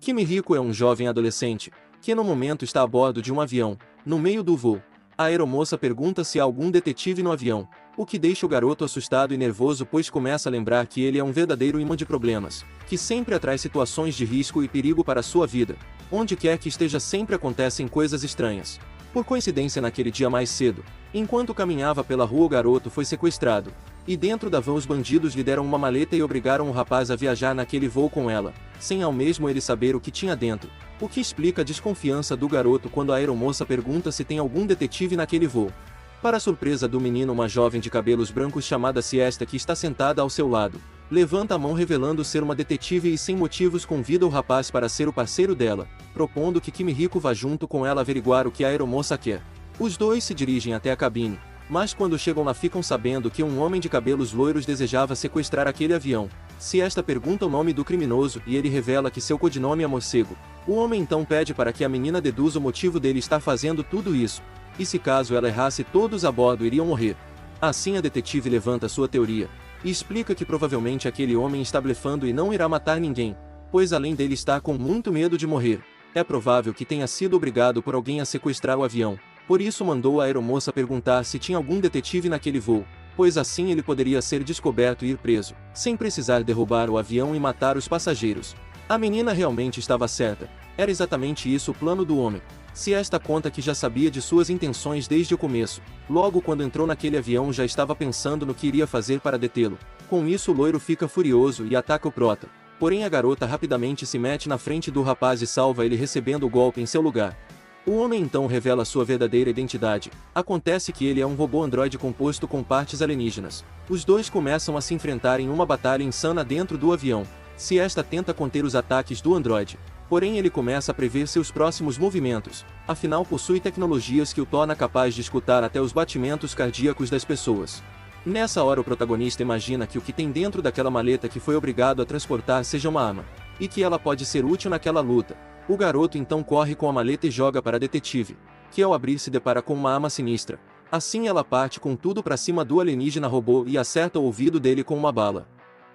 Kimihiko é um jovem adolescente, que no momento está a bordo de um avião. No meio do voo, a aeromoça pergunta se há algum detetive no avião, o que deixa o garoto assustado e nervoso, pois começa a lembrar que ele é um verdadeiro imã de problemas, que sempre atrai situações de risco e perigo para sua vida. Onde quer que esteja sempre acontecem coisas estranhas. Por coincidência, naquele dia mais cedo, enquanto caminhava pela rua, o garoto foi sequestrado, e dentro da van os bandidos lhe deram uma maleta e obrigaram o rapaz a viajar naquele voo com ela, sem ao mesmo ele saber o que tinha dentro, o que explica a desconfiança do garoto quando a aeromoça pergunta se tem algum detetive naquele voo. Para a surpresa do menino, uma jovem de cabelos brancos chamada Siesta, que está sentada ao seu lado, levanta a mão revelando ser uma detetive e sem motivos convida o rapaz para ser o parceiro dela, propondo que Kimihiko vá junto com ela averiguar o que a aeromoça quer. Os dois se dirigem até a cabine, mas quando chegam lá ficam sabendo que um homem de cabelos loiros desejava sequestrar aquele avião. Siesta pergunta o nome do criminoso e ele revela que seu codinome é Morcego. O homem então pede para que a menina deduza o motivo dele estar fazendo tudo isso, e se caso ela errasse, todos a bordo iriam morrer. Assim a detetive levanta sua teoria, e explica que provavelmente aquele homem está blefando e não irá matar ninguém, pois além dele estar com muito medo de morrer, é provável que tenha sido obrigado por alguém a sequestrar o avião. Por isso mandou a aeromoça perguntar se tinha algum detetive naquele voo, pois assim ele poderia ser descoberto e ir preso, sem precisar derrubar o avião e matar os passageiros. A menina realmente estava certa, era exatamente isso o plano do homem. Siesta conta que já sabia de suas intenções desde o começo, logo quando entrou naquele avião já estava pensando no que iria fazer para detê-lo. Com isso o loiro fica furioso e ataca o prota, porém a garota rapidamente se mete na frente do rapaz e salva ele, recebendo o golpe em seu lugar. O homem então revela sua verdadeira identidade. Acontece que ele é um robô androide composto com partes alienígenas. Os dois começam a se enfrentar em uma batalha insana dentro do avião. Siesta tenta conter os ataques do androide, porém ele começa a prever seus próximos movimentos, afinal possui tecnologias que o torna capaz de escutar até os batimentos cardíacos das pessoas. Nessa hora o protagonista imagina que o que tem dentro daquela maleta que foi obrigado a transportar seja uma arma, e que ela pode ser útil naquela luta. O garoto então corre com a maleta e joga para a detetive, que ao abrir se depara com uma arma sinistra. Assim ela parte com tudo para cima do alienígena robô e acerta o ouvido dele com uma bala,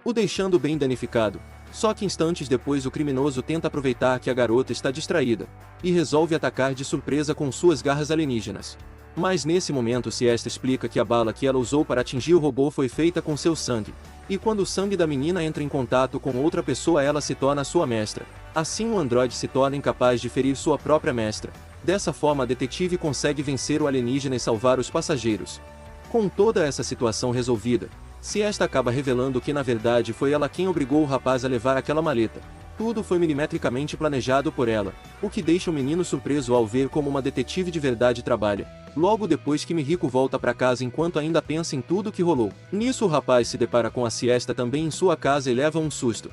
o deixando bem danificado. Só que instantes depois o criminoso tenta aproveitar que a garota está distraída, e resolve atacar de surpresa com suas garras alienígenas. Mas nesse momento Siesta explica que a bala que ela usou para atingir o robô foi feita com seu sangue, e quando o sangue da menina entra em contato com outra pessoa ela se torna sua mestra. Assim o androide se torna incapaz de ferir sua própria mestra. Dessa forma a detetive consegue vencer o alienígena e salvar os passageiros. Com toda essa situação resolvida, Siesta acaba revelando que na verdade foi ela quem obrigou o rapaz a levar aquela maleta. Tudo foi milimetricamente planejado por ela, o que deixa o menino surpreso ao ver como uma detetive de verdade trabalha. Logo depois Kimihiko volta para casa enquanto ainda pensa em tudo que rolou. Nisso o rapaz se depara com a Siesta também em sua casa e leva um susto.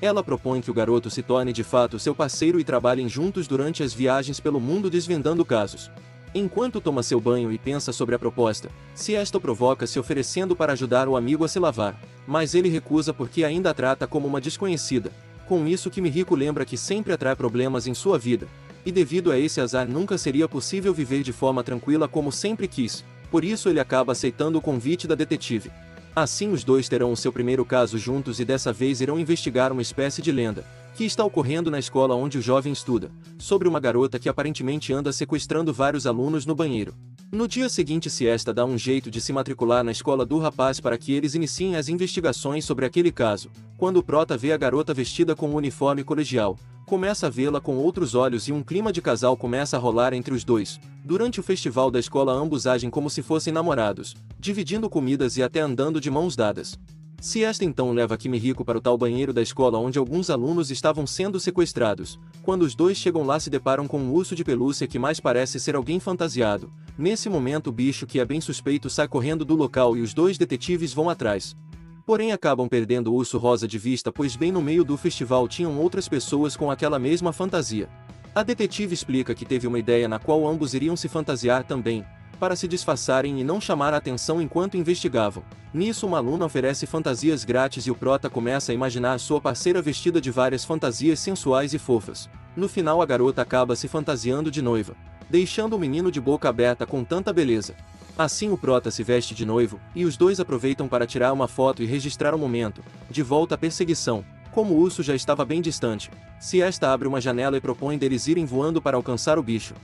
Ela propõe que o garoto se torne de fato seu parceiro e trabalhem juntos durante as viagens pelo mundo desvendando casos. Enquanto toma seu banho e pensa sobre a proposta, Siesta o provoca se oferecendo para ajudar o amigo a se lavar, mas ele recusa porque ainda a trata como uma desconhecida. Com isso Kimihiko lembra que sempre atrai problemas em sua vida, e devido a esse azar nunca seria possível viver de forma tranquila como sempre quis, por isso ele acaba aceitando o convite da detetive. Assim os dois terão o seu primeiro caso juntos e dessa vez irão investigar uma espécie de lenda, que está ocorrendo na escola onde o jovem estuda, sobre uma garota que aparentemente anda sequestrando vários alunos no banheiro. No dia seguinte Siesta dá um jeito de se matricular na escola do rapaz para que eles iniciem as investigações sobre aquele caso. Quando o prota vê a garota vestida com um uniforme colegial, começa a vê-la com outros olhos e um clima de casal começa a rolar entre os dois. Durante o festival da escola ambos agem como se fossem namorados, dividindo comidas e até andando de mãos dadas. Siesta então leva Kimihiko para o tal banheiro da escola onde alguns alunos estavam sendo sequestrados. Quando os dois chegam lá se deparam com um urso de pelúcia que mais parece ser alguém fantasiado. Nesse momento o bicho, que é bem suspeito, sai correndo do local e os dois detetives vão atrás. Porém acabam perdendo o urso rosa de vista, pois bem no meio do festival tinham outras pessoas com aquela mesma fantasia. A detetive explica que teve uma ideia na qual ambos iriam se fantasiar também, para se disfarçarem e não chamar a atenção enquanto investigavam. Nisso uma aluna oferece fantasias grátis e o prota começa a imaginar sua parceira vestida de várias fantasias sensuais e fofas. No final a garota acaba se fantasiando de noiva, deixando o menino de boca aberta com tanta beleza. Assim o prota se veste de noivo, e os dois aproveitam para tirar uma foto e registrar o momento. De volta à perseguição, Como o urso já estava bem distante, Siesta abre uma janela e propõe deles irem voando para alcançar o bicho.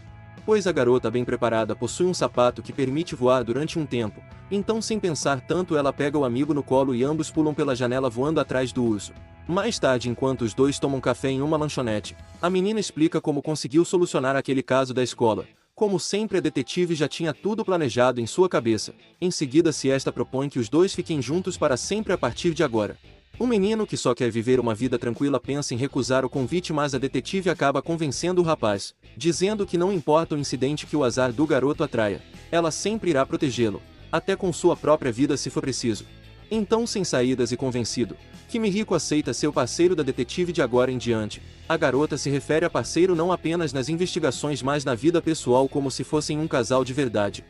Pois a garota bem preparada possui um sapato que permite voar durante um tempo, então sem pensar tanto ela pega o amigo no colo e ambos pulam pela janela voando atrás do urso. Mais tarde, enquanto os dois tomam café em uma lanchonete, a menina explica como conseguiu solucionar aquele caso da escola. Como sempre, a detetive já tinha tudo planejado em sua cabeça. Em seguida, Siesta propõe que os dois fiquem juntos para sempre a partir de agora. O menino, que só quer viver uma vida tranquila, pensa em recusar o convite, mas a detetive acaba convencendo o rapaz, dizendo que não importa o incidente que o azar do garoto atraia, ela sempre irá protegê-lo, até com sua própria vida se for preciso. Então, sem saídas e convencido, Kimihiko aceita ser o parceiro da detetive de agora em diante. A garota se refere a parceiro não apenas nas investigações, mas na vida pessoal, como se fossem um casal de verdade.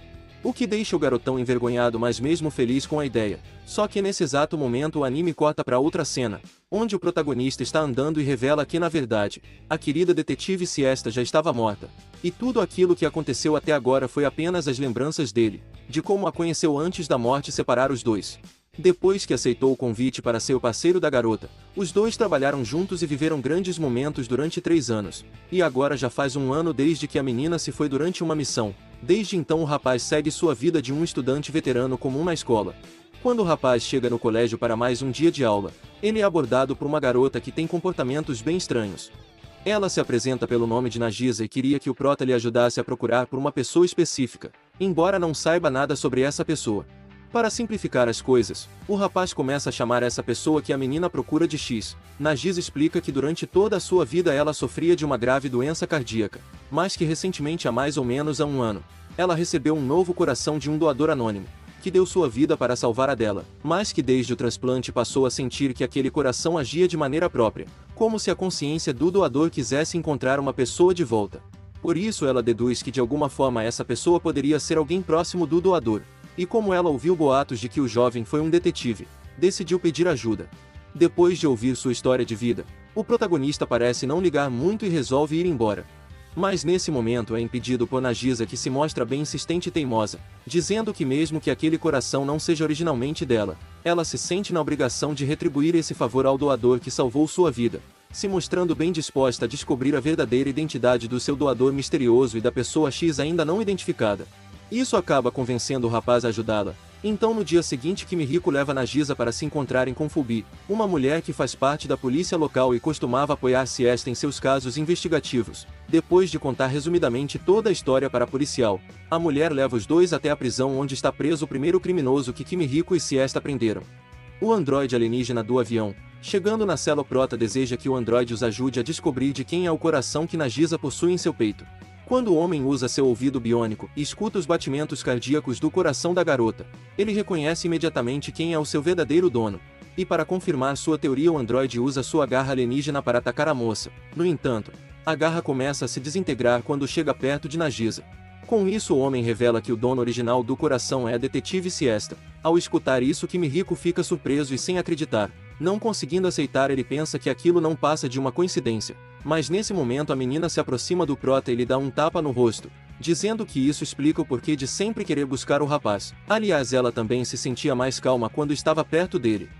O que deixa o garotão envergonhado, mas mesmo feliz com a ideia. Só que nesse exato momento o anime corta para outra cena, onde o protagonista está andando e revela que na verdade, a querida detetive Siesta já estava morta. E tudo aquilo que aconteceu até agora foi apenas as lembranças dele, de como a conheceu antes da morte separar os dois. Depois que aceitou o convite para ser o parceiro da garota, os dois trabalharam juntos e viveram grandes momentos durante 3 anos. E agora já faz um ano desde que a menina se foi durante uma missão. Desde então o rapaz segue sua vida de um estudante veterano comum na escola. Quando o rapaz chega no colégio para mais um dia de aula, ele é abordado por uma garota que tem comportamentos bem estranhos. Ela se apresenta pelo nome de Nagisa e queria que o prota lhe ajudasse a procurar por uma pessoa específica, embora não saiba nada sobre essa pessoa. Para simplificar as coisas, o rapaz começa a chamar essa pessoa que a menina procura de X. Nagisa explica que durante toda a sua vida ela sofria de uma grave doença cardíaca, mas que recentemente, há mais ou menos um ano, ela recebeu um novo coração de um doador anônimo, que deu sua vida para salvar a dela, mas que desde o transplante passou a sentir que aquele coração agia de maneira própria, como se a consciência do doador quisesse encontrar uma pessoa de volta. Por isso ela deduz que de alguma forma essa pessoa poderia ser alguém próximo do doador. E como ela ouviu boatos de que o jovem foi um detetive, decidiu pedir ajuda. Depois de ouvir sua história de vida, o protagonista parece não ligar muito e resolve ir embora. Mas nesse momento é impedido por Nagisa, que se mostra bem insistente e teimosa, dizendo que mesmo que aquele coração não seja originalmente dela, ela se sente na obrigação de retribuir esse favor ao doador que salvou sua vida, se mostrando bem disposta a descobrir a verdadeira identidade do seu doador misterioso e da pessoa X ainda não identificada. Isso acaba convencendo o rapaz a ajudá-la. Então no dia seguinte, Kimihiko leva Nagisa para se encontrarem com Fubi, uma mulher que faz parte da polícia local e costumava apoiar Siesta em seus casos investigativos. Depois de contar resumidamente toda a história para a policial, a mulher leva os dois até a prisão onde está preso o primeiro criminoso que Kimihiko e Siesta prenderam. O androide alienígena do avião, chegando na cela, o prota deseja que o androide os ajude a descobrir de quem é o coração que Nagisa possui em seu peito. Quando o homem usa seu ouvido biônico e escuta os batimentos cardíacos do coração da garota, ele reconhece imediatamente quem é o seu verdadeiro dono. E para confirmar sua teoria, o androide usa sua garra alienígena para atacar a moça. No entanto, a garra começa a se desintegrar quando chega perto de Nagisa. Com isso, o homem revela que o dono original do coração é a detetive Siesta. Ao escutar isso, Kimihiko fica surpreso e sem acreditar. Não conseguindo aceitar, ele pensa que aquilo não passa de uma coincidência. Mas nesse momento a menina se aproxima do prota e lhe dá um tapa no rosto, dizendo que isso explica o porquê de sempre querer buscar o rapaz. Aliás, ela também se sentia mais calma quando estava perto dele.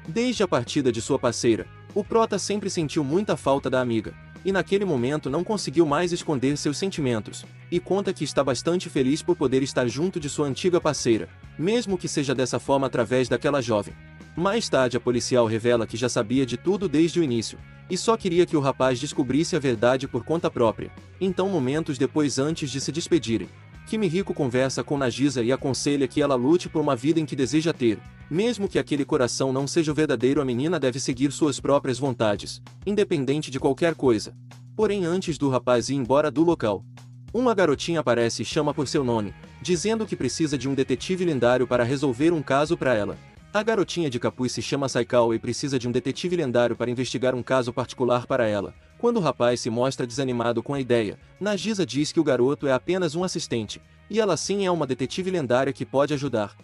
Desde a partida de sua parceira, o prota sempre sentiu muita falta da amiga, e naquele momento não conseguiu mais esconder seus sentimentos, e conta que está bastante feliz por poder estar junto de sua antiga parceira, mesmo que seja dessa forma através daquela jovem. Mais tarde a policial revela que já sabia de tudo desde o início, e só queria que o rapaz descobrisse a verdade por conta própria. Então, momentos depois, antes de se despedirem, Kimihiko conversa com Nagisa e aconselha que ela lute por uma vida em que deseja ter. Mesmo que aquele coração não seja o verdadeiro, a menina deve seguir suas próprias vontades, independente de qualquer coisa. Porém, antes do rapaz ir embora do local, uma garotinha aparece e chama por seu nome, dizendo que precisa de um detetive lendário para resolver um caso para ela. A garotinha de capuz se chama Saikawa e precisa de um detetive lendário para investigar um caso particular para ela. Quando o rapaz se mostra desanimado com a ideia, Nagisa diz que o garoto é apenas um assistente, e ela sim é uma detetive lendária que pode ajudar.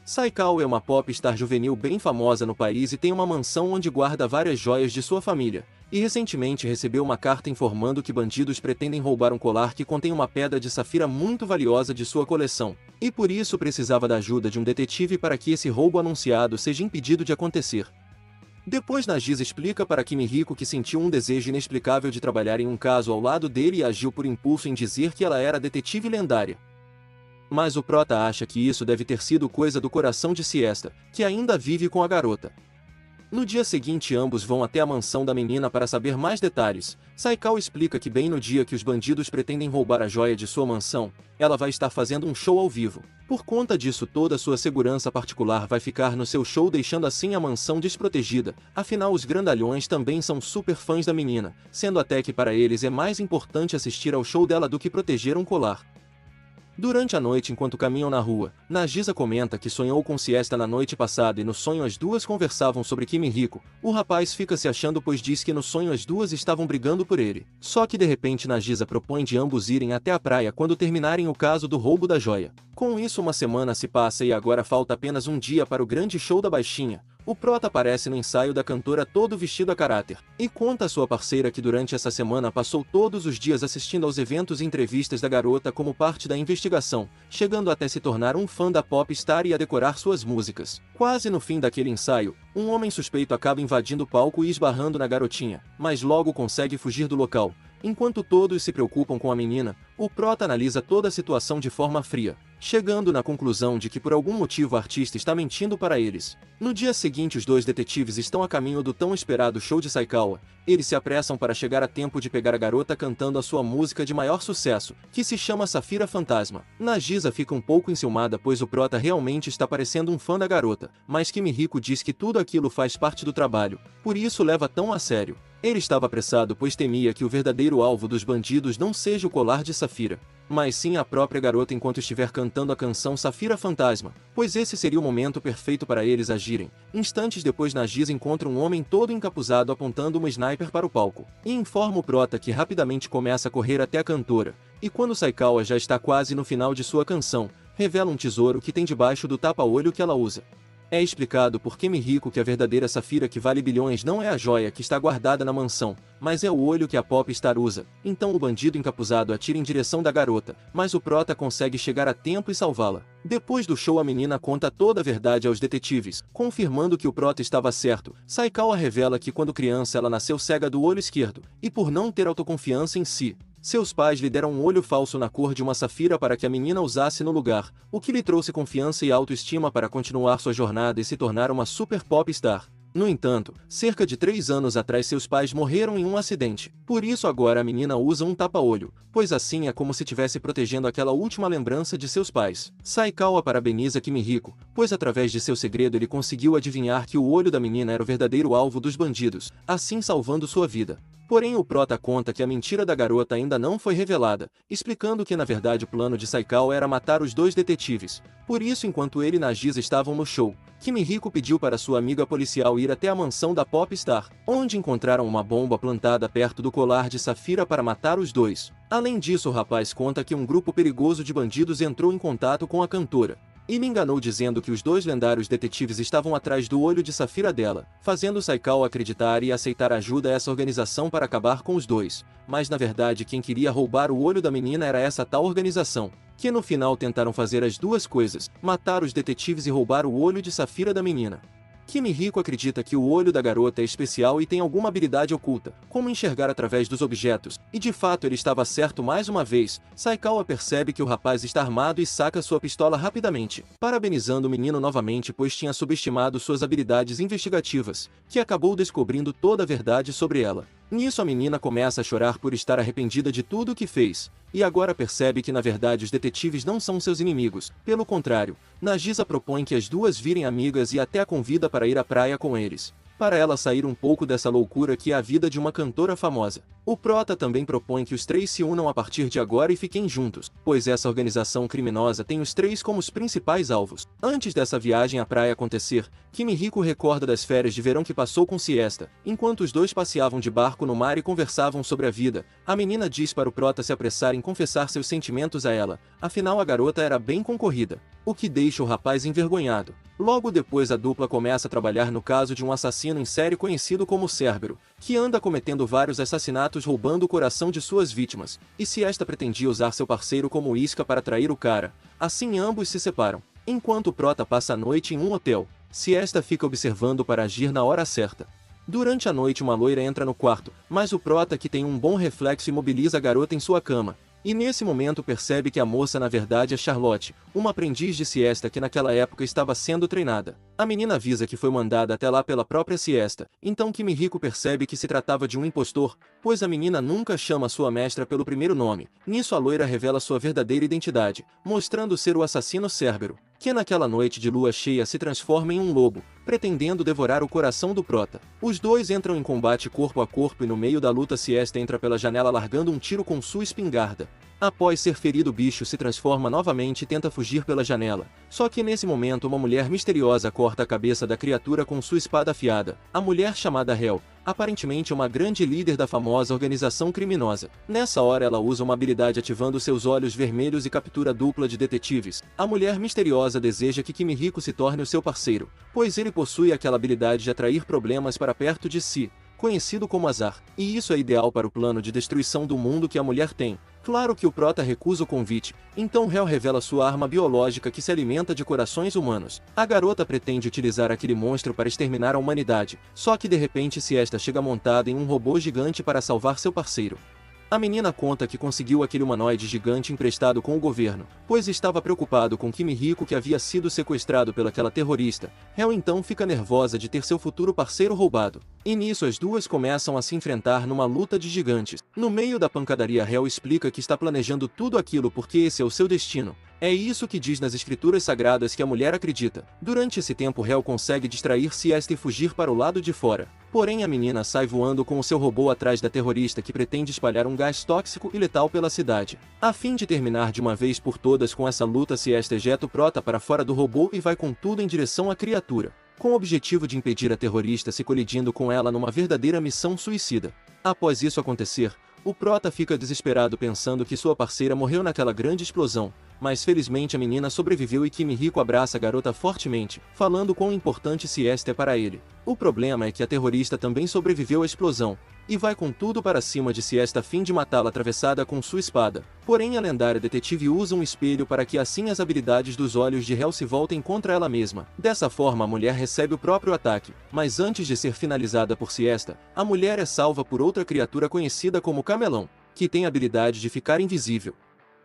Saikawa é uma pop-star juvenil bem famosa no país e tem uma mansão onde guarda várias joias de sua família, e recentemente recebeu uma carta informando que bandidos pretendem roubar um colar que contém uma pedra de safira muito valiosa de sua coleção, e por isso precisava da ajuda de um detetive para que esse roubo anunciado seja impedido de acontecer. Depois Nagisa explica para Kimihiko que sentiu um desejo inexplicável de trabalhar em um caso ao lado dele e agiu por impulso em dizer que ela era detetive lendária. Mas o prota acha que isso deve ter sido coisa do coração de Siesta, que ainda vive com a garota. No dia seguinte ambos vão até a mansão da menina para saber mais detalhes. Saikawa explica que bem no dia que os bandidos pretendem roubar a joia de sua mansão, ela vai estar fazendo um show ao vivo. Por conta disso toda sua segurança particular vai ficar no seu show, deixando assim a mansão desprotegida. Afinal os grandalhões também são super fãs da menina, sendo até que para eles é mais importante assistir ao show dela do que proteger um colar. Durante a noite enquanto caminham na rua, Nagisa comenta que sonhou com Siesta na noite passada e no sonho as duas conversavam sobre Kimihiko. O rapaz fica se achando pois diz que no sonho as duas estavam brigando por ele. Só que de repente Nagisa propõe de ambos irem até a praia quando terminarem o caso do roubo da joia. Com isso uma semana se passa e agora falta apenas um dia para o grande show da baixinha. O prota aparece no ensaio da cantora todo vestido a caráter, e conta a sua parceira que durante essa semana passou todos os dias assistindo aos eventos e entrevistas da garota como parte da investigação, chegando até se tornar um fã da pop star e a decorar suas músicas. Quase no fim daquele ensaio, um homem suspeito acaba invadindo o palco e esbarrando na garotinha, mas logo consegue fugir do local. Enquanto todos se preocupam com a menina, o prota analisa toda a situação de forma fria, chegando na conclusão de que por algum motivo o artista está mentindo para eles. No dia seguinte os dois detetives estão a caminho do tão esperado show de Saikawa. Eles se apressam para chegar a tempo de pegar a garota cantando a sua música de maior sucesso, que se chama Safira Fantasma. Nagisa fica um pouco enciumada pois o prota realmente está parecendo um fã da garota, mas Kimihiko diz que tudo aquilo faz parte do trabalho, por isso leva tão a sério. Ele estava apressado pois temia que o verdadeiro alvo dos bandidos não seja o colar de Safira, mas sim a própria garota enquanto estiver cantando a canção Safira Fantasma, pois esse seria o momento perfeito para eles agirem. Instantes depois Nagisa encontra um homem todo encapuzado apontando uma sniper para o palco, e informa o prota que rapidamente começa a correr até a cantora, e quando Saikawa já está quase no final de sua canção, revela um tesouro que tem debaixo do tapa-olho que ela usa. É explicado por Kimihiko que a verdadeira Safira que vale bilhões não é a joia que está guardada na mansão, mas é o olho que a pop star usa. Então o bandido encapuzado atira em direção da garota, mas o prota consegue chegar a tempo e salvá-la. Depois do show a menina conta toda a verdade aos detetives, confirmando que o prota estava certo. Saikawa revela que quando criança ela nasceu cega do olho esquerdo, e por não ter autoconfiança em si, seus pais lhe deram um olho falso na cor de uma safira para que a menina usasse no lugar, o que lhe trouxe confiança e autoestima para continuar sua jornada e se tornar uma super pop star. No entanto, cerca de 3 anos atrás seus pais morreram em um acidente. Por isso agora a menina usa um tapa-olho, pois assim é como se estivesse protegendo aquela última lembrança de seus pais. Saikawa parabeniza Kimihiko, pois através de seu segredo ele conseguiu adivinhar que o olho da menina era o verdadeiro alvo dos bandidos, assim salvando sua vida. Porém o prota conta que a mentira da garota ainda não foi revelada, explicando que na verdade o plano de Saikawa era matar os dois detetives. Por isso enquanto ele e Nagisa estavam no show, Kimihiko pediu para sua amiga policial ir até a mansão da pop star, onde encontraram uma bomba plantada perto do colar de Safira para matar os dois. Além disso o rapaz conta que um grupo perigoso de bandidos entrou em contato com a cantora e me enganou dizendo que os dois lendários detetives estavam atrás do olho de Safira dela, fazendo Saikawa acreditar e aceitar ajuda a essa organização para acabar com os dois, mas na verdade quem queria roubar o olho da menina era essa tal organização, que no final tentaram fazer as duas coisas, matar os detetives e roubar o olho de Safira da menina. Kimihiko acredita que o olho da garota é especial e tem alguma habilidade oculta, como enxergar através dos objetos, e de fato ele estava certo mais uma vez. Saikawa percebe que o rapaz está armado e saca sua pistola rapidamente, parabenizando o menino novamente pois tinha subestimado suas habilidades investigativas, que acabou descobrindo toda a verdade sobre ela. Nisso a menina começa a chorar por estar arrependida de tudo o que fez, e agora percebe que na verdade os detetives não são seus inimigos, pelo contrário, Nagisa propõe que as duas virem amigas e até a convida para ir à praia com eles, para ela sair um pouco dessa loucura que é a vida de uma cantora famosa. O prota também propõe que os três se unam a partir de agora e fiquem juntos, pois essa organização criminosa tem os três como os principais alvos. Antes dessa viagem à praia acontecer, Kimihiko recorda das férias de verão que passou com Siesta. Enquanto os dois passeavam de barco no mar e conversavam sobre a vida, a menina diz para o prota se apressar em confessar seus sentimentos a ela, afinal a garota era bem concorrida, o que deixa o rapaz envergonhado. Logo depois a dupla começa a trabalhar no caso de um assassino em série conhecido como Cérbero, que anda cometendo vários assassinatos roubando o coração de suas vítimas, e Siesta pretendia usar seu parceiro como isca para trair o cara. Assim ambos se separam. Enquanto o prota passa a noite em um hotel, Siesta fica observando para agir na hora certa. Durante a noite uma loira entra no quarto, mas o prota, que tem um bom reflexo, imobiliza a garota em sua cama. E nesse momento percebe que a moça na verdade é Charlotte, uma aprendiz de Siesta que naquela época estava sendo treinada. A menina avisa que foi mandada até lá pela própria Siesta, então Kimihiko percebe que se tratava de um impostor, pois a menina nunca chama sua mestra pelo primeiro nome. Nisso a loira revela sua verdadeira identidade, mostrando ser o assassino Cérbero, que naquela noite de lua cheia se transforma em um lobo, pretendendo devorar o coração do prota. Os dois entram em combate corpo a corpo e no meio da luta Siesta entra pela janela largando um tiro com sua espingarda. Após ser ferido, o bicho se transforma novamente e tenta fugir pela janela. Só que nesse momento uma mulher misteriosa corta a cabeça da criatura com sua espada afiada. A mulher, chamada Hel, aparentemente uma grande líder da famosa organização criminosa. Nessa hora ela usa uma habilidade ativando seus olhos vermelhos e captura a dupla de detetives. A mulher misteriosa deseja que Kimihiko se torne o seu parceiro, pois ele possui aquela habilidade de atrair problemas para perto de si, conhecido como azar. E isso é ideal para o plano de destruição do mundo que a mulher tem. Claro que o prota recusa o convite, então Hel revela sua arma biológica que se alimenta de corações humanos. A garota pretende utilizar aquele monstro para exterminar a humanidade, só que de repente Siesta chega montada em um robô gigante para salvar seu parceiro. A menina conta que conseguiu aquele humanoide gigante emprestado com o governo, pois estava preocupado com Kimihiko, que havia sido sequestrado pelaquela terrorista. Hel então fica nervosa de ter seu futuro parceiro roubado. E nisso as duas começam a se enfrentar numa luta de gigantes. No meio da pancadaria, Hel explica que está planejando tudo aquilo porque esse é o seu destino. É isso que diz nas escrituras sagradas que a mulher acredita. Durante esse tempo Hel consegue distrair Siesta e fugir para o lado de fora. Porém a menina sai voando com o seu robô atrás da terrorista, que pretende espalhar um gás tóxico e letal pela cidade. A fim de terminar de uma vez por todas com essa luta, Siesta ejeta o prota para fora do robô e vai com tudo em direção à criatura, com o objetivo de impedir a terrorista se colidindo com ela numa verdadeira missão suicida. Após isso acontecer, o prota fica desesperado pensando que sua parceira morreu naquela grande explosão, mas felizmente a menina sobreviveu e Kimihiko abraça a garota fortemente, falando quão importante Siesta é para ele. O problema é que a terrorista também sobreviveu à explosão, e vai com tudo para cima de Siesta a fim de matá-la atravessada com sua espada. Porém a lendária detetive usa um espelho para que assim as habilidades dos olhos de Hel se voltem contra ela mesma. Dessa forma a mulher recebe o próprio ataque, mas antes de ser finalizada por Siesta, a mulher é salva por outra criatura conhecida como Camelão, que tem a habilidade de ficar invisível.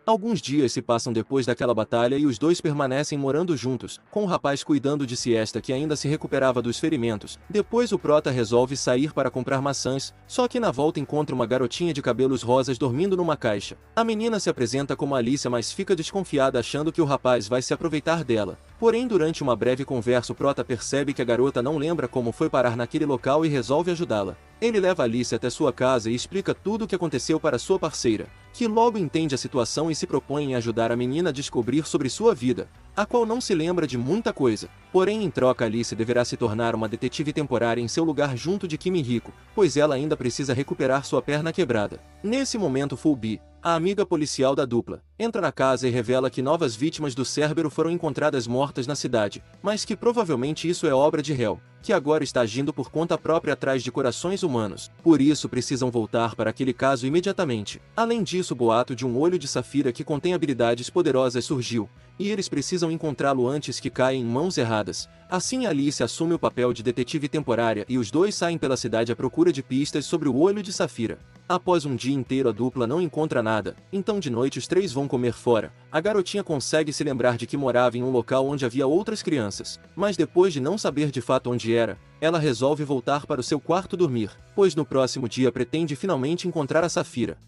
Alguns dias se passam depois daquela batalha e os dois permanecem morando juntos, com o rapaz cuidando de Siesta, que ainda se recuperava dos ferimentos. Depois o prota resolve sair para comprar maçãs, só que na volta encontra uma garotinha de cabelos rosas dormindo numa caixa. A menina se apresenta como Alicia, mas fica desconfiada achando que o rapaz vai se aproveitar dela. Porém durante uma breve conversa o prota percebe que a garota não lembra como foi parar naquele local e resolve ajudá-la. Ele leva Alice até sua casa e explica tudo o que aconteceu para sua parceira, que logo entende a situação e se propõe em ajudar a menina a descobrir sobre sua vida, a qual não se lembra de muita coisa. Porém em troca Alice deverá se tornar uma detetive temporária em seu lugar junto de Kimihiko, pois ela ainda precisa recuperar sua perna quebrada. Nesse momento Fulbi, a amiga policial da dupla, entra na casa e revela que novas vítimas do Cérbero foram encontradas mortas na cidade, mas que provavelmente isso é obra de Hel, que agora está agindo por conta própria atrás de corações humanos. Por isso precisam voltar para aquele caso imediatamente. Além disso, o boato de um olho de Safira que contém habilidades poderosas surgiu, e eles precisam encontrá-lo antes que caia em mãos erradas. Assim Alice assume o papel de detetive temporária e os dois saem pela cidade à procura de pistas sobre o olho de Safira. Após um dia inteiro a dupla não encontra nada, então de noite os três vão comer fora. A garotinha consegue se lembrar de que morava em um local onde havia outras crianças, mas depois de não saber de fato onde era, ela resolve voltar para o seu quarto dormir, pois no próximo dia pretende finalmente encontrar a Safira.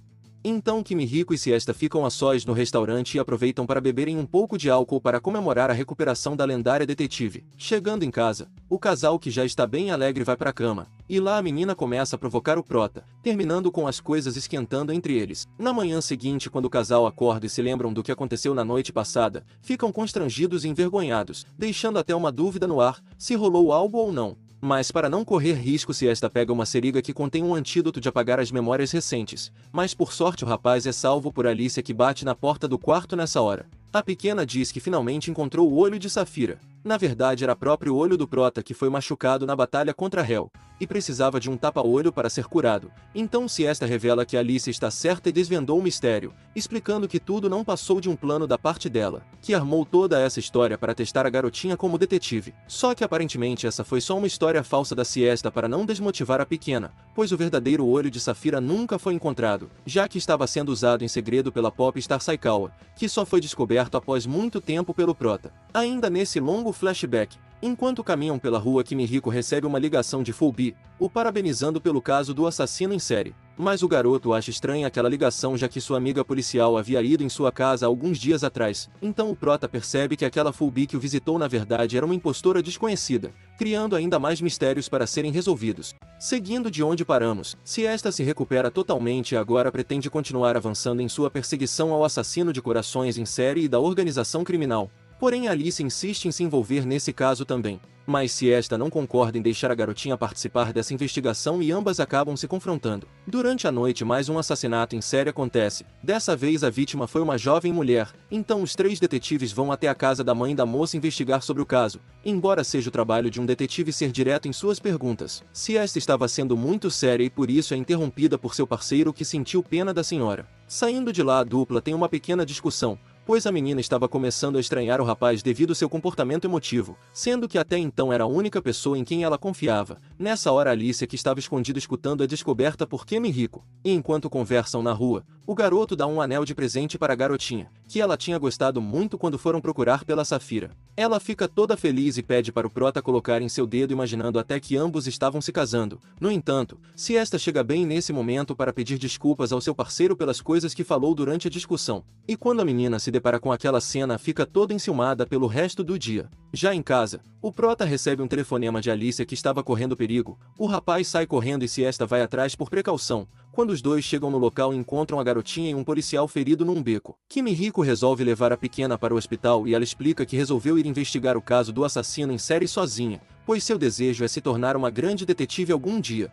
Então Kimihiko e Siesta ficam a sós no restaurante e aproveitam para beberem um pouco de álcool para comemorar a recuperação da lendária detetive. Chegando em casa, o casal, que já está bem alegre, vai para a cama, e lá a menina começa a provocar o prota, terminando com as coisas esquentando entre eles. Na manhã seguinte, quando o casal acorda e se lembram do que aconteceu na noite passada, ficam constrangidos e envergonhados, deixando até uma dúvida no ar, se rolou algo ou não. Mas para não correr risco, Siesta pega uma seringa que contém um antídoto de apagar as memórias recentes. Mas por sorte o rapaz é salvo por Alicia, que bate na porta do quarto nessa hora. A pequena diz que finalmente encontrou o olho de Safira. Na verdade era próprio olho do prota que foi machucado na batalha contra Hel, e precisava de um tapa-olho para ser curado. Então Siesta revela que Alicia está certa e desvendou o mistério, explicando que tudo não passou de um plano da parte dela, que armou toda essa história para testar a garotinha como detetive. Só que aparentemente essa foi só uma história falsa da Siesta para não desmotivar a pequena, pois o verdadeiro olho de Safira nunca foi encontrado, já que estava sendo usado em segredo pela Popstar Saikawa, que só foi descoberto após muito tempo pelo prota. Ainda nesse longo flashback, enquanto caminham pela rua, Kimihiko recebe uma ligação de Fullby, o parabenizando pelo caso do assassino em série. Mas o garoto acha estranha aquela ligação, já que sua amiga policial havia ido em sua casa alguns dias atrás. Então o prota percebe que aquela Fullby que o visitou na verdade era uma impostora desconhecida, criando ainda mais mistérios para serem resolvidos. Seguindo de onde paramos, Siesta se recupera totalmente e agora pretende continuar avançando em sua perseguição ao assassino de corações em série e da organização criminal. Porém Alice insiste em se envolver nesse caso também. Mas Siesta não concorda em deixar a garotinha participar dessa investigação e ambas acabam se confrontando. Durante a noite mais um assassinato em série acontece. Dessa vez a vítima foi uma jovem mulher, então os três detetives vão até a casa da mãe da moça investigar sobre o caso. Embora seja o trabalho de um detetive ser direto em suas perguntas, Siesta estava sendo muito séria e por isso é interrompida por seu parceiro, que sentiu pena da senhora. Saindo de lá, a dupla tem uma pequena discussão, pois a menina estava começando a estranhar o rapaz devido ao seu comportamento emotivo, sendo que até então era a única pessoa em quem ela confiava. Nessa hora Alicia, que estava escondida escutando, é descoberta por Kimihiko. E enquanto conversam na rua, o garoto dá um anel de presente para a garotinha, que ela tinha gostado muito quando foram procurar pela Safira. Ela fica toda feliz e pede para o prota colocar em seu dedo, imaginando até que ambos estavam se casando. No entanto, Siesta chega bem nesse momento para pedir desculpas ao seu parceiro pelas coisas que falou durante a discussão. E quando a menina se depara com aquela cena, fica toda enciumada pelo resto do dia. Já em casa, o prota recebe um telefonema de Alicia, que estava correndo perigo. O rapaz sai correndo e Siesta vai atrás por precaução. Quando os dois chegam no local, encontram a garotinha e um policial ferido num beco. Kimihiko resolve levar a pequena para o hospital e ela explica que resolveu ir investigar o caso do assassino em série sozinha, pois seu desejo é se tornar uma grande detetive algum dia.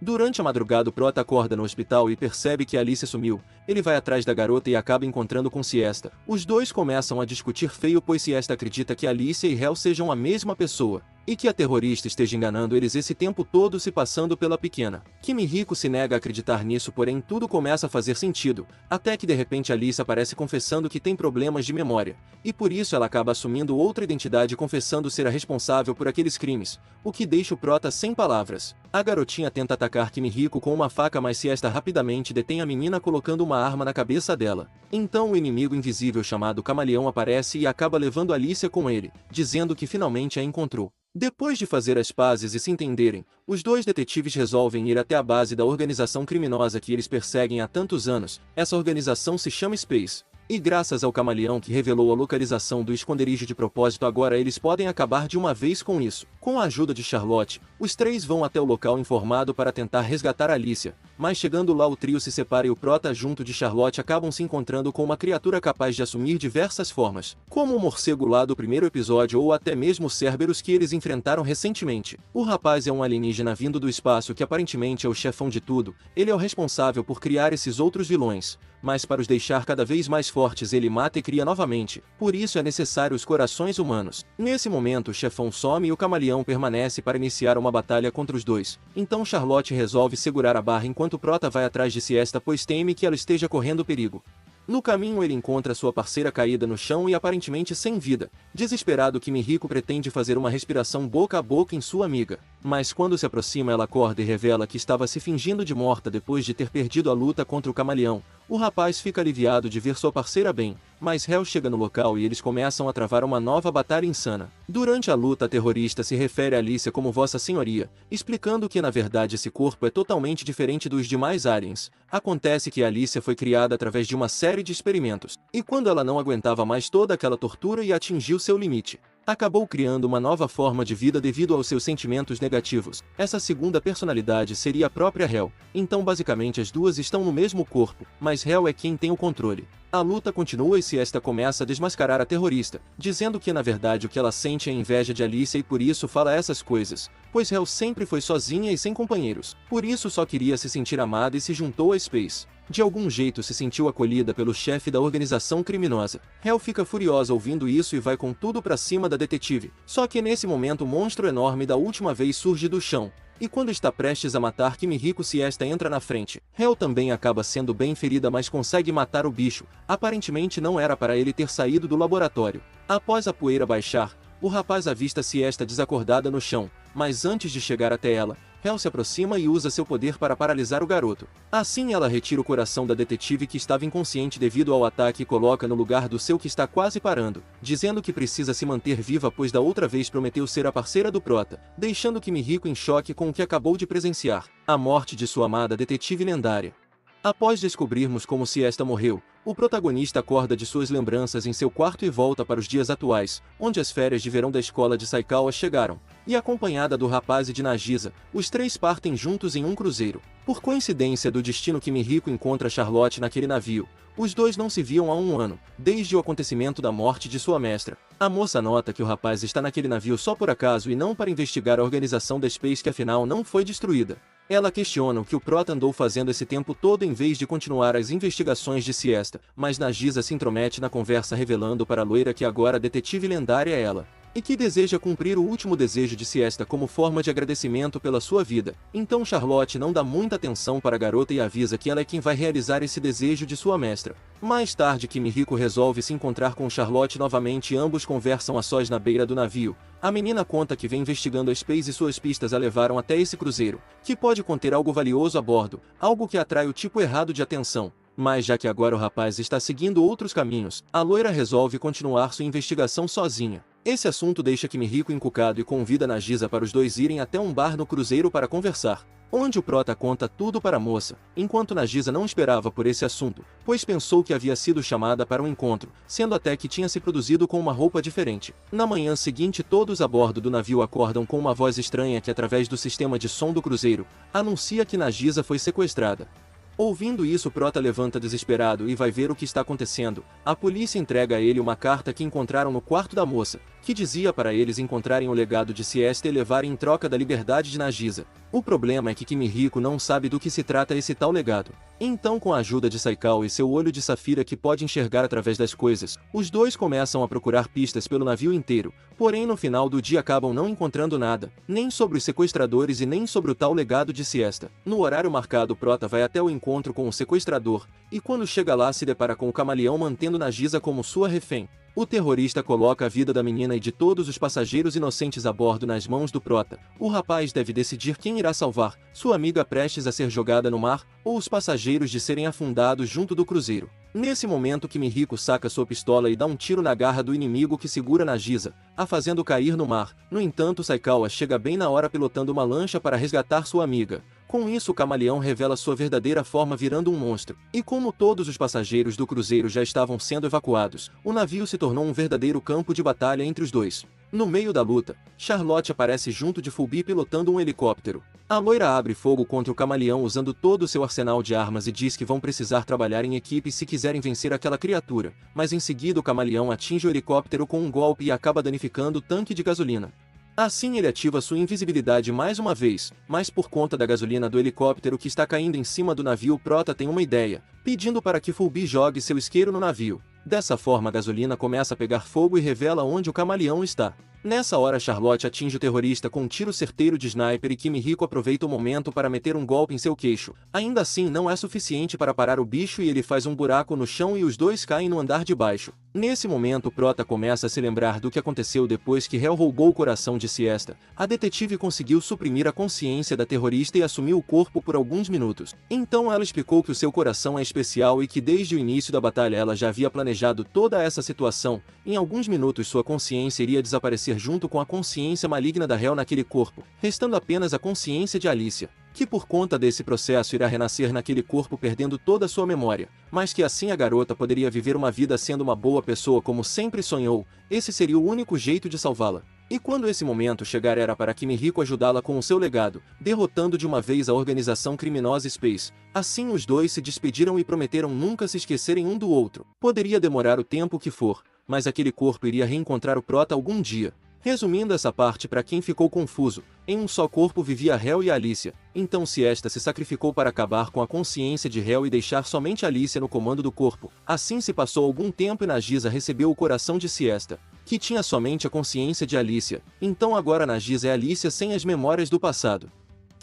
Durante a madrugada, o prota acorda no hospital e percebe que Alicia sumiu. Ele vai atrás da garota e acaba encontrando com Siesta. Os dois começam a discutir feio, pois Siesta acredita que Alicia e Hel sejam a mesma pessoa, e que a terrorista esteja enganando eles esse tempo todo, se passando pela pequena. Kimihiko se nega a acreditar nisso, porém tudo começa a fazer sentido, até que de repente Alicia aparece confessando que tem problemas de memória, e por isso ela acaba assumindo outra identidade e confessando ser a responsável por aqueles crimes, o que deixa o prota sem palavras. A garotinha tenta atacar Kimihiko com uma faca, mas Siesta rapidamente detém a menina colocando uma arma na cabeça dela. Então o inimigo invisível chamado Camaleão aparece e acaba levando Alicia com ele, dizendo que finalmente a encontrou. Depois de fazer as pazes e se entenderem, os dois detetives resolvem ir até a base da organização criminosa que eles perseguem há tantos anos. Essa organização se chama Space. E graças ao Camaleão, que revelou a localização do esconderijo de propósito, agora eles podem acabar de uma vez com isso. Com a ajuda de Charlotte, os três vão até o local informado para tentar resgatar Alicia, mas chegando lá o trio se separa e o prota junto de Charlotte acabam se encontrando com uma criatura capaz de assumir diversas formas, como o morcego lá do primeiro episódio ou até mesmo o Cerberus que eles enfrentaram recentemente. O rapaz é um alienígena vindo do espaço que aparentemente é o chefão de tudo. Ele é o responsável por criar esses outros vilões, mas para os deixar cada vez mais fortes ele mata e cria novamente, por isso é necessário os corações humanos. Nesse momento o chefão some e o Camaleão permanece para iniciar uma batalha contra os dois. Então Charlotte resolve segurar a barra enquanto o prota vai atrás de Siesta, pois teme que ela esteja correndo perigo. No caminho ele encontra sua parceira caída no chão e aparentemente sem vida. Desesperado, Kimihiko pretende fazer uma respiração boca a boca em sua amiga, mas quando se aproxima ela acorda e revela que estava se fingindo de morta depois de ter perdido a luta contra o Camaleão. O rapaz fica aliviado de ver sua parceira bem, mas Hel chega no local e eles começam a travar uma nova batalha insana. Durante a luta, a terrorista se refere a Alicia como Vossa Senhoria, explicando que na verdade esse corpo é totalmente diferente dos demais aliens. Acontece que a Alicia foi criada através de uma série de experimentos, e quando ela não aguentava mais toda aquela tortura e atingiu seu limite, acabou criando uma nova forma de vida devido aos seus sentimentos negativos. Essa segunda personalidade seria a própria Hel. Então basicamente as duas estão no mesmo corpo, mas Hel é quem tem o controle. A luta continua e Siesta começa a desmascarar a terrorista, dizendo que na verdade o que ela sente é inveja de Alicia e por isso fala essas coisas, pois Hel sempre foi sozinha e sem companheiros. Por isso só queria se sentir amada e se juntou a Space. De algum jeito se sentiu acolhida pelo chefe da organização criminosa. Hel fica furiosa ouvindo isso e vai com tudo pra cima da detetive. Só que nesse momento o monstro enorme da última vez surge do chão. E quando está prestes a matar Kimihiko, Siesta entra na frente. Hel também acaba sendo bem ferida, mas consegue matar o bicho. Aparentemente não era para ele ter saído do laboratório. Após a poeira baixar, o rapaz avista Siesta desacordada no chão, mas antes de chegar até ela, Hel se aproxima e usa seu poder para paralisar o garoto. Assim ela retira o coração da detetive que estava inconsciente devido ao ataque e coloca no lugar do seu que está quase parando, dizendo que precisa se manter viva pois da outra vez prometeu ser a parceira do prota, deixando Kimihiko em choque com o que acabou de presenciar, a morte de sua amada detetive lendária. Após descobrirmos como Siesta morreu, o protagonista acorda de suas lembranças em seu quarto e volta para os dias atuais, onde as férias de verão da escola de Saikawa chegaram, e acompanhada do rapaz e de Nagisa, os três partem juntos em um cruzeiro. Por coincidência do destino, Kimihiko encontra Charlotte naquele navio. Os dois não se viam há um ano, desde o acontecimento da morte de sua mestra. A moça nota que o rapaz está naquele navio só por acaso e não para investigar a organização da Space que afinal não foi destruída. Ela questiona o que o prota andou fazendo esse tempo todo em vez de continuar as investigações de Siesta, mas Nagisa se intromete na conversa revelando para a loira que agora a detetive lendária é ela, e que deseja cumprir o último desejo de Siesta como forma de agradecimento pela sua vida. Então Charlotte não dá muita atenção para a garota e avisa que ela é quem vai realizar esse desejo de sua mestra. Mais tarde Kimihiko resolve se encontrar com Charlotte novamente e ambos conversam a sós na beira do navio. A menina conta que vem investigando a Space e suas pistas a levaram até esse cruzeiro, que pode conter algo valioso a bordo, algo que atrai o tipo errado de atenção. Mas já que agora o rapaz está seguindo outros caminhos, a loira resolve continuar sua investigação sozinha. Esse assunto deixa Kimihiko encucado e convida Nagisa para os dois irem até um bar no cruzeiro para conversar, onde o prota conta tudo para a moça, enquanto Nagisa não esperava por esse assunto, pois pensou que havia sido chamada para um encontro, sendo até que tinha se produzido com uma roupa diferente. Na manhã seguinte todos a bordo do navio acordam com uma voz estranha que através do sistema de som do cruzeiro, anuncia que Nagisa foi sequestrada. Ouvindo isso, o prota levanta desesperado e vai ver o que está acontecendo. A polícia entrega a ele uma carta que encontraram no quarto da moça, que dizia para eles encontrarem o legado de Siesta e levarem em troca da liberdade de Nagisa. O problema é que Kimihiko não sabe do que se trata esse tal legado. Então, com a ajuda de Saikawa e seu olho de safira que pode enxergar através das coisas, os dois começam a procurar pistas pelo navio inteiro, porém no final do dia acabam não encontrando nada, nem sobre os sequestradores e nem sobre o tal legado de Siesta. No horário marcado, o prota vai até o encontro com o sequestrador, e quando chega lá se depara com o camaleão mantendo Nagisa como sua refém. O terrorista coloca a vida da menina e de todos os passageiros inocentes a bordo nas mãos do prota. O rapaz deve decidir quem irá salvar, sua amiga prestes a ser jogada no mar, ou os passageiros de serem afundados junto do cruzeiro. Nesse momento Kimihiko saca sua pistola e dá um tiro na garra do inimigo que segura Nagisa, a fazendo cair no mar. No entanto, Saikawa chega bem na hora pilotando uma lancha para resgatar sua amiga. Com isso, o camaleão revela sua verdadeira forma virando um monstro. E como todos os passageiros do cruzeiro já estavam sendo evacuados, o navio se tornou um verdadeiro campo de batalha entre os dois. No meio da luta, Charlotte aparece junto de Fulby pilotando um helicóptero. A loira abre fogo contra o camaleão usando todo o seu arsenal de armas e diz que vão precisar trabalhar em equipe se quiserem vencer aquela criatura, mas em seguida o camaleão atinge o helicóptero com um golpe e acaba danificando o tanque de gasolina. Assim ele ativa sua invisibilidade mais uma vez, mas por conta da gasolina do helicóptero que está caindo em cima do navio, o prota tem uma ideia, pedindo para que Fulby jogue seu isqueiro no navio. Dessa forma a gasolina começa a pegar fogo e revela onde o camaleão está. Nessa hora Charlotte atinge o terrorista com um tiro certeiro de sniper e Kimihiko aproveita o momento para meter um golpe em seu queixo. Ainda assim não é suficiente para parar o bicho e ele faz um buraco no chão e os dois caem no andar de baixo. Nesse momento o prota começa a se lembrar do que aconteceu depois que Hel roubou o coração de Siesta. A detetive conseguiu suprimir a consciência da terrorista e assumiu o corpo por alguns minutos. Então ela explicou que o seu coração é especial e que desde o início da batalha ela já havia planejado toda essa situação. Em alguns minutos sua consciência iria desaparecer junto com a consciência maligna da Hel naquele corpo, restando apenas a consciência de Alicia, que por conta desse processo irá renascer naquele corpo perdendo toda a sua memória, mas que assim a garota poderia viver uma vida sendo uma boa pessoa como sempre sonhou. Esse seria o único jeito de salvá-la. E quando esse momento chegar era para Kimihiko ajudá-la com o seu legado, derrotando de uma vez a organização criminosa Space. Assim os dois se despediram e prometeram nunca se esquecerem um do outro. Poderia demorar o tempo que for, mas aquele corpo iria reencontrar o prota algum dia. Resumindo essa parte para quem ficou confuso, em um só corpo vivia Hel e Alicia, então Siesta se sacrificou para acabar com a consciência de Hel e deixar somente Alicia no comando do corpo. Assim se passou algum tempo e Nagisa recebeu o coração de Siesta, que tinha somente a consciência de Alicia, então agora Nagisa é Alicia sem as memórias do passado.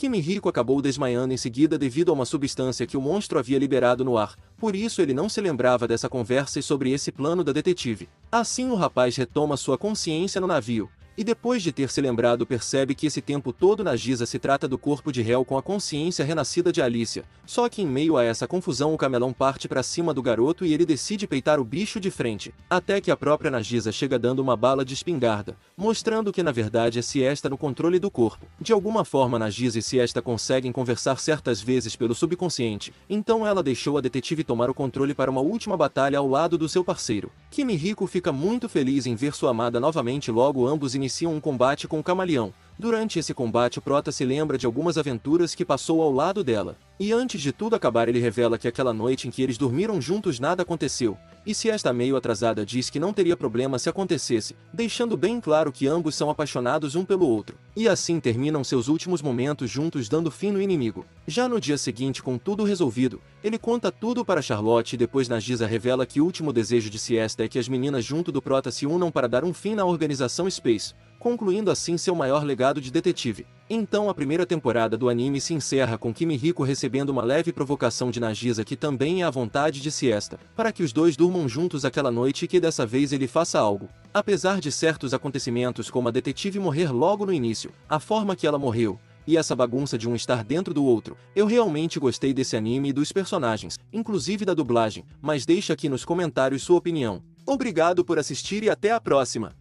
Kimihiko acabou desmaiando em seguida devido a uma substância que o monstro havia liberado no ar, por isso ele não se lembrava dessa conversa e sobre esse plano da detetive. Assim o rapaz retoma sua consciência no navio, e depois de ter se lembrado percebe que esse tempo todo Nagisa se trata do corpo de Hel com a consciência renascida de Alicia, só que em meio a essa confusão o camelão parte para cima do garoto e ele decide peitar o bicho de frente, até que a própria Nagisa chega dando uma bala de espingarda, mostrando que na verdade é Siesta no controle do corpo. De alguma forma Nagisa e Siesta conseguem conversar certas vezes pelo subconsciente, então ela deixou a detetive tomar o controle para uma última batalha ao lado do seu parceiro. Kimihiko fica muito feliz em ver sua amada novamente, logo ambos iniciam um combate com o camaleão. Durante esse combate o prota se lembra de algumas aventuras que passou ao lado dela. E antes de tudo acabar ele revela que aquela noite em que eles dormiram juntos nada aconteceu, e se esta meio atrasada diz que não teria problema se acontecesse, deixando bem claro que ambos são apaixonados um pelo outro. E assim terminam seus últimos momentos juntos dando fim no inimigo. Já no dia seguinte com tudo resolvido, ele conta tudo para Charlotte e depois Nagisa revela que o último desejo de Siesta é que as meninas junto do prota se unam para dar um fim na organização Space, concluindo assim seu maior legado de detetive. Então a primeira temporada do anime se encerra com Kimihiko recebendo uma leve provocação de Nagisa que também é a vontade de Siesta, para que os dois durmam juntos aquela noite e que dessa vez ele faça algo. Apesar de certos acontecimentos como a detetive morrer logo no início, a forma que ela morreu, e essa bagunça de um estar dentro do outro, eu realmente gostei desse anime e dos personagens, inclusive da dublagem, mas deixa aqui nos comentários sua opinião. Obrigado por assistir e até a próxima!